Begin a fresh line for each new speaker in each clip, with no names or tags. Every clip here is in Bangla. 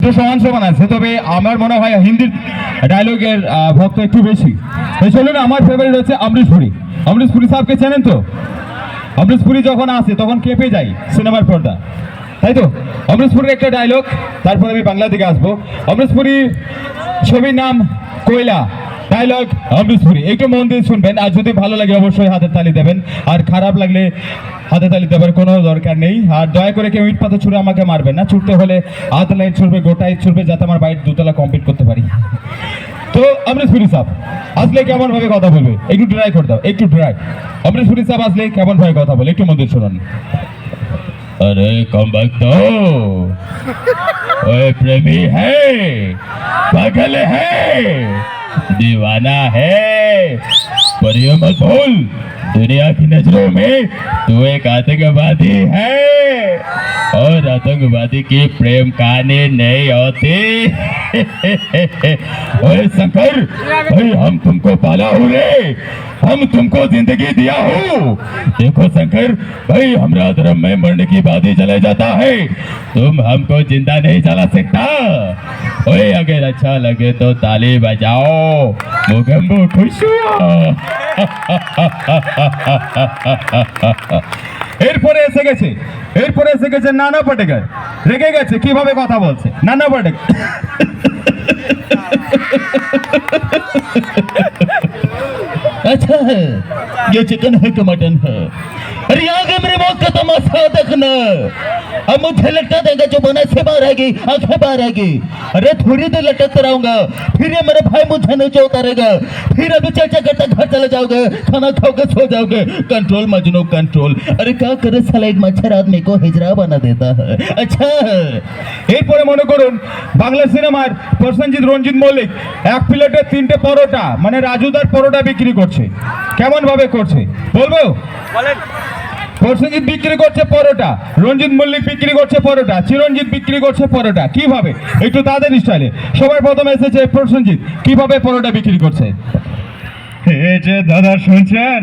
তো সমান সমান আছে, তবে আমার মনে হয় হিন্দির ডায়লগের ভক্ত একটু বেশি। তো চলুন, আমার ফেভারিট হচ্ছে অমরিশ পুরী। অমরিশ পুরী সাহেবকে চেনেন তো? অমরিশ পুরী যখন আসে তখন কেঁপে যায় সিনেমার পর্দা, তাই তো? অমরিশ পুরীর একটা ডায়লগ, তারপর আমি বাংলা দিকে আসবো। অমরিশ পুরী ছবির নাম কয়লা, ডায়লগ অমরিশ পুরী। একটু মন দিয়ে শুনবেন, আর যদি ভালো লাগে অবশ্যই হাতের তালি দেবেন, আর খারাপ লাগলে হাতে তালি দেবার কোনো দরকার নেই। আর দয়া করে কেউ ইট পাতা ছুঁড়ে আমাকে মারবেন না, ছুটতে হলে হাত লাইট ছুড়বে, গোটা ইট ছুড়বে, যাতে আমার বাইরে দুতলা কমপ্লিট করতে পারি। তো অমরিশ পুরী সাহেব আসলে কেমন ভাবে কথা বলবে, একটু ট্রাই করে দাও, একটু ট্রাই। অমরিশ পুরী সাহেব আসলে কেমন ভাবে কথা বলে, একটু মন দিয়ে শুনুন। अरे कम वक्त ओए प्रेमी है, पागल है, दीवाना है, पर ये मत भूल दुनिया की नजरों में तू एक आतंकवादी है, और आतंकवादी की प्रेम कहानी नहीं होती। ओए शंकर भाई, हम तुमको पाला हूँ रे, हम तुमको जिंदगी दिया हूँ। देखो शंकर भाई, हमारा धर्म में मरने की बात ही चले जाता है, तुम हमको जिंदा नहीं चला सकता। ओए अगर अच्छा लगे तो ताली बजाओ, मुगम्बो खुश हुआ। এরপরে এসে গেছে নানা পাটেকার। রেগে গেছে কিভাবে কথা বলছে নানা পাটেকার।
अच्छा है, ये चिकन है कि मटन है? अरे आगे मेरे मौत का तमाशा देखना। अब मुझे लटका देगा जो बना से बाहर आएगी, आंखें बाहर आएगी। अरे थोड़ी देर लटकता रहूंगा, फिर ये मेरे भाई मुझे नीचे उतारेगा, फिर अभी चर्चा करता घर चले जाओगे, खाना खाओगे, सो जाओगे। Control Majnu control. अरे क्या करे साला, एक मच्छर आदमी को हिजरा बना देता है। अच्छा है।
এরপরে মনে করুন বাংলা সিনেমার প্রসেনজিৎ রঞ্জিত মল্লিক এক প্লেটে 3টে পরোটা, মানে রাজুদার পরোটা বিক্রি করছে। কেমন ভাবে করছে বলবো? প্রসেনজিৎ বিক্রি করছে পরোটা, রঞ্জিত মল্লিক বিক্রি করছে পরোটা, চিরঞ্জিত বিক্রি করছে পরোটা। কিভাবে? একটু তাদের স্টাইলে। সবার প্রথমে এসেছে প্রসেনজিৎ, কিভাবে পরোটা বিক্রি করছে। এই যে দাদা শুনছেন,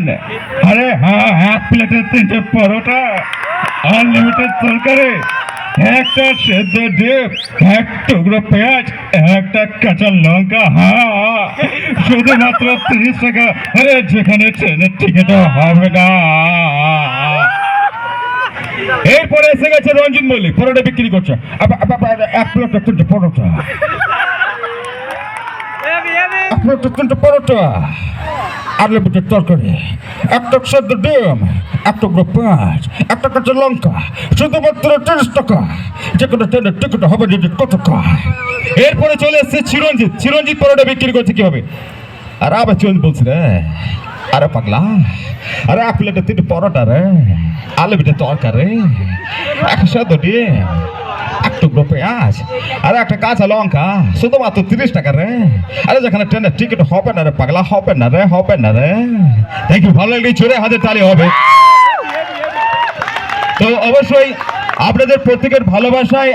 আরে হ্যাঁ, এক প্লেটে 3টে পরোটা, আনলিমিটেড তরকারি, একটা সেদ্ধ ডিম, এক টুকরো পেঁয়াজ, একটা কাঁচা লঙ্কা, হ্যাঁ শুধুমাত্র 30 টাকা। আরে যেখানে ট্রেনের টিকিটও হবে না। এরপরে এসে গেছে রঞ্জিত মল্লিক, পরোটা বিক্রি করছে। এক প্লেটে 3টে পরোটা, এক প্লেটে 3টে পরোটা, আনলিমিটেড তরকারি, একটা সেদ্ধ ডিম, এক টুকরো পেঁয়াজ, একটা কাঁচা লঙ্কা, শুধুমাত্র 30 টাকা। যে কোনো ট্রেনের টিকিট হবে যদি কত টাকা। এরপরে চলে এসছে চিরঞ্জিত পরোটা বিক্রি করছে কিভাবে। আর আবার চিরঞ্জিত বলছে, রে আরে পাগলা, আরে এক প্লেটে 3টে পরোটা রে, আনলিমিটেড তরকারি, এক সেদ্ধ ডিম, এক টুকরো পেঁয়াজ, আর একটা কাঁচা লঙ্কা, শুধুমাত্র 30 টাকা রে। আরে যেখানে ট্রেনের টিকিট হবে না রে পাগলা, হবে না রে, হবে না রে। Thank you. ভালো লাগলে চলে হাতে তালি হবে। তো অবশ্যই আপনাদের প্রত্যেকের ভালোবাসায়